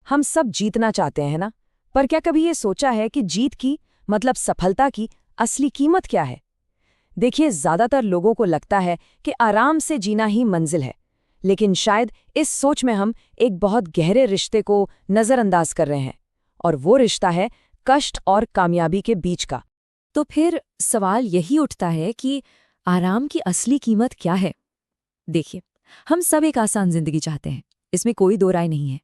हम सब जीतना चाहते हैं ना, पर क्या कभी ये सोचा है कि जीत की मतलब सफलता की असली कीमत क्या है? देखिए, ज्यादातर लोगों को लगता है कि आराम से जीना ही मंजिल है, लेकिन शायद इस सोच में हम एक बहुत गहरे रिश्ते को नजरअंदाज कर रहे हैं, और वो रिश्ता है कष्ट और कामयाबी के बीच का। तो फिर सवाल यही उठता है कि आराम की असली कीमत क्या है? देखिए, हम सब एक आसान जिंदगी चाहते हैं, इसमें कोई दो राय नहीं है।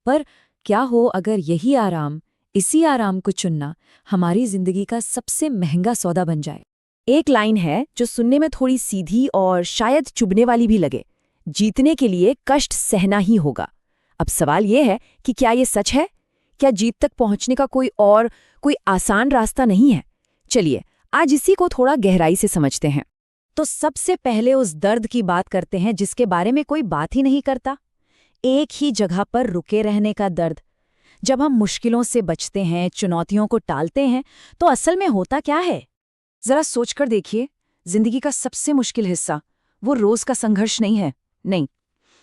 पर क्या हो अगर यही आराम, इसी आराम को चुनना हमारी जिंदगी का सबसे महंगा सौदा बन जाए? एक लाइन है जो सुनने में थोड़ी सीधी और शायद चुभने वाली भी लगे, जीतने के लिए कष्ट सहना ही होगा। अब सवाल ये है कि क्या ये सच है? क्या जीत तक पहुंचने का कोई आसान रास्ता नहीं है? चलिए, आज इसी को थोड़ा गहराई से समझते हैं। तो सबसे पहले उस दर्द की बात करते हैं जिसके बारे में कोई बात ही नहीं करता। एक ही जगह पर रुके रहने का दर्द। जब हम मुश्किलों से बचते हैं, चुनौतियों को टालते हैं, तो असल में होता क्या है? जरा सोचकर देखिए, जिंदगी का सबसे मुश्किल हिस्सा वो रोज का संघर्ष नहीं है। नहीं,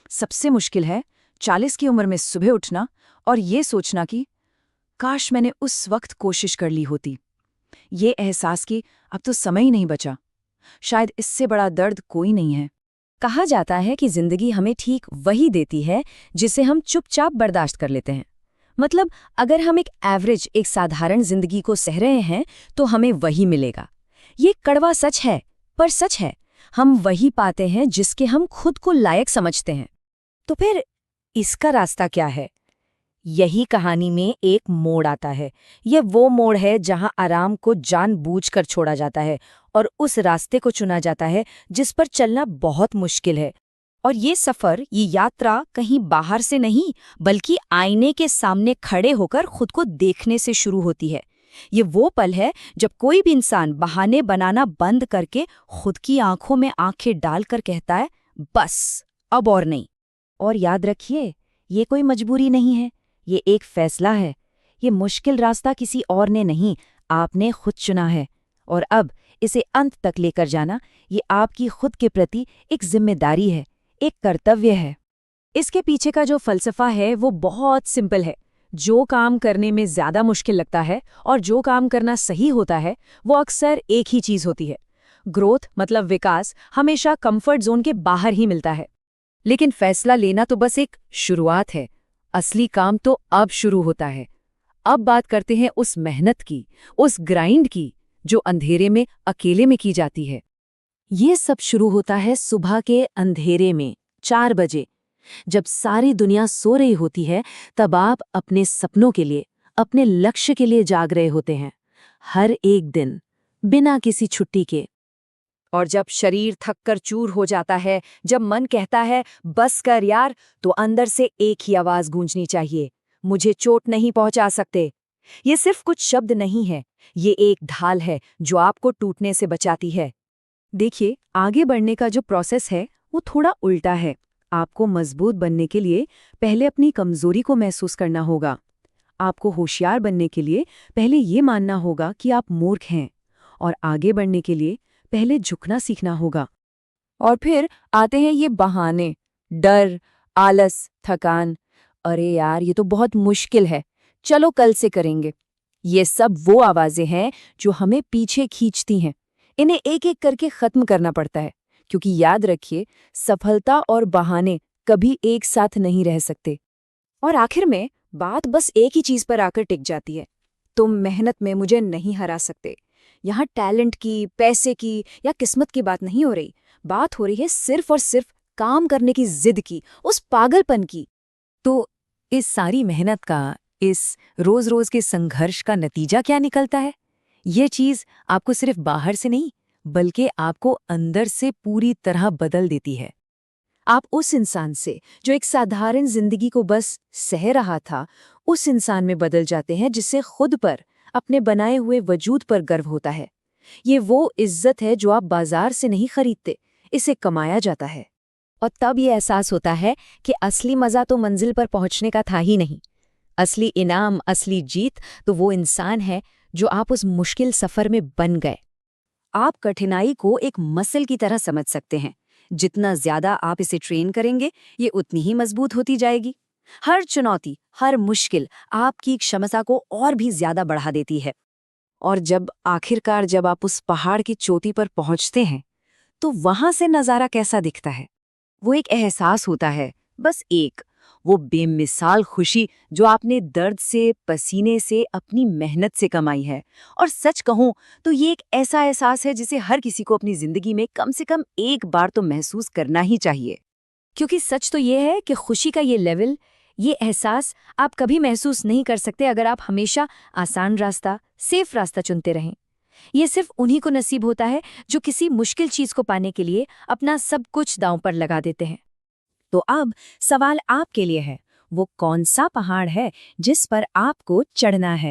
सबसे मुश्किल है 40 की उम्र में सुबह उठना और ये सोचना कि काश मैंने उस वक्त कोशिश कर ली होती। ये एहसास कि अब तो समय ही नहीं बचा। शायद इससे बड़ा दर्द कोई नहीं है। कहा जाता है कि जिंदगी हमें ठीक वही देती है जिसे हम चुपचाप बर्दाश्त कर लेते हैं। मतलब अगर हम एक साधारण जिंदगी को सह रहे हैं तो हमें वही मिलेगा। ये कड़वा सच है, पर सच है। हम वही पाते हैं जिसके हम खुद को लायक समझते हैं। तो फिर इसका रास्ता क्या है? यही कहानी में एक मोड़ आता है। ये वो मोड़ है जहां आराम को जानबूझकर छोड़ा जाता है और उस रास्ते को चुना जाता है जिस पर चलना बहुत मुश्किल है। और ये सफर, ये यात्रा कहीं बाहर से नहीं, बल्कि आईने के सामने खड़े होकर खुद को देखने से शुरू होती है। ये वो पल है जब कोई भी इंसान बहाने बनाना बंद करके खुद की आंखों में आंखें डालकर कहता है, बस अब और नहीं। और याद रखिए, ये कोई मजबूरी नहीं है, ये एक फैसला है। ये मुश्किल रास्ता किसी और ने नहीं, आपने खुद चुना है। और अब इसे अंत तक लेकर जाना, ये आपकी खुद के प्रति एक जिम्मेदारी है, एक कर्तव्य है। इसके पीछे का जो फलसफा है वो बहुत सिंपल है। जो काम करने में ज्यादा मुश्किल लगता है और जो काम करना सही होता है, वो अक्सर एक ही चीज होती है। ग्रोथ मतलब विकास हमेशा कंफर्ट जोन के बाहर ही मिलता है। लेकिन फैसला लेना तो बस एक शुरुआत है। असली काम तो अब शुरू होता है। अब बात करते हैं उस मेहनत की, उस ग्राइंड की, जो अंधेरे में अकेले में की जाती है। ये सब शुरू होता है सुबह के अंधेरे में, 4 बजे। जब सारी दुनिया सो रही होती है, तब आप अपने सपनों के लिए, अपने लक्ष्य के लिए जाग रहे होते हैं, हर एक दिन, बिना किसी छुट्टी के। और जब शरीर थककर चूर हो जाता है, जब मन कहता है बस कर यार, तो अंदर से एक ही आवाज गूंजनी चाहिए, मुझे चोट नहीं पहुंचा सकते। ये सिर्फ कुछ शब्द नहीं है, ये एक ढाल है जो आपको टूटने से बचाती है। देखिए, आगे बढ़ने का जो प्रोसेस है वो थोड़ा उल्टा है। आपको मजबूत बनने के लिए पहले अपनी कमजोरी को महसूस करना होगा। आपको होशियार बनने के लिए पहले ये मानना होगा कि आप मूर्ख हैं। और आगे बढ़ने के लिए पहले झुकना सीखना होगा। और फिर आते हैं ये बहाने, डर, आलस, थकान। अरे यार, ये तो बहुत मुश्किल है, चलो कल से करेंगे। ये सब वो आवाजें हैं जो हमें पीछे खींचती हैं। इन्हें एक एक करके खत्म करना पड़ता है, क्योंकि याद रखिए, सफलता और बहाने कभी एक साथ नहीं रह सकते। और आखिर में बात बस एक ही चीज पर आकर टिक जाती है, तुम मेहनत में मुझे नहीं हरा सकते। यहाँ टैलेंट की, पैसे की या किस्मत की बात नहीं हो रही। बात हो रही है सिर्फ और सिर्फ काम करने की जिद की, उस पागलपन की। तो इस सारी मेहनत का, इस रोज रोज के संघर्ष का नतीजा क्या निकलता है? ये चीज आपको सिर्फ बाहर से नहीं, बल्कि आपको अंदर से पूरी तरह बदल देती है। आप उस इंसान से जो एक साधारण जिंदगी को बस सह रहा था, उस इंसान में बदल जाते हैं जिससे खुद पर, अपने बनाए हुए वजूद पर गर्व होता है। ये वो इज्जत है जो आप बाजार से नहीं खरीदते, इसे कमाया जाता है। और तब ये एहसास होता है कि असली मजा तो मंजिल पर पहुंचने का था ही नहीं। असली इनाम, असली जीत तो वो इंसान है जो आप उस मुश्किल सफर में बन गए। आप कठिनाई को एक मसल की तरह समझ सकते हैं। जितना ज्यादा आप इसे ट्रेन करेंगे, ये उतनी ही मजबूत होती जाएगी। हर चुनौती, हर मुश्किल आपकी क्षमता को और भी ज्यादा बढ़ा देती है। और जब आप उस पहाड़ की चोटी पर पहुंचते हैं, तो वहां से नजारा कैसा दिखता है? वो एक एहसास होता है, बस एक, वो बेमिसाल खुशी जो आपने दर्द से, पसीने से, अपनी मेहनत से कमाई है। और सच कहूं तो ये एक ऐसा एहसास है जिसे हर किसी को अपनी जिंदगी में कम से कम एक बार तो महसूस करना ही चाहिए। क्योंकि सच तो ये है कि खुशी का ये लेवल, ये एहसास आप कभी महसूस नहीं कर सकते अगर आप हमेशा आसान रास्ता, सेफ रास्ता चुनते रहें। ये सिर्फ उन्हीं को नसीब होता है जो किसी मुश्किल चीज को पाने के लिए अपना सब कुछ दांव पर लगा देते हैं। तो अब सवाल आपके लिए है, वो कौन सा पहाड़ है जिस पर आपको चढ़ना है?